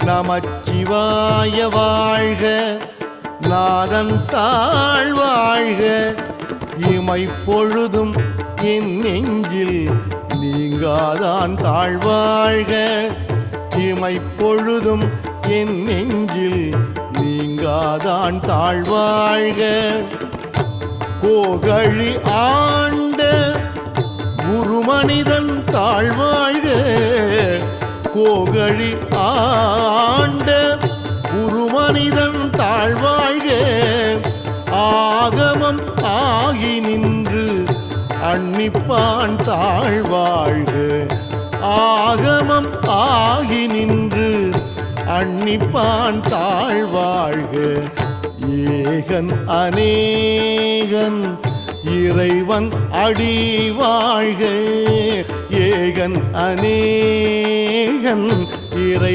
நமச்சிவாய வாழ்க, நாதன் தாழ் வாழ்க, இமைப்பொழுதும் என் நெஞ்சில் நீங்காதான் தாழ்வாழ்க, இமைப்பொழுதும் என் நெஞ்சில் நீங்காதான் தாழ்வாழ்க. கோகழி ஆண்ட குருமனிதன் தாழ்வாழ்க, கோகழி ஆண்ட குருமனிதன் தாழ்வாழ்க, ஆகமம் ஆகி நின்று அன்னிப்பான் தாழ்வாழ்க, ஆகமம் ஆகி நின்று அன்னிப்பான் தாழ்வாழ்க. ஏகன் அநேகன் இறைவன் அடி வாழ்க, ஏகன் அநேகன் இறை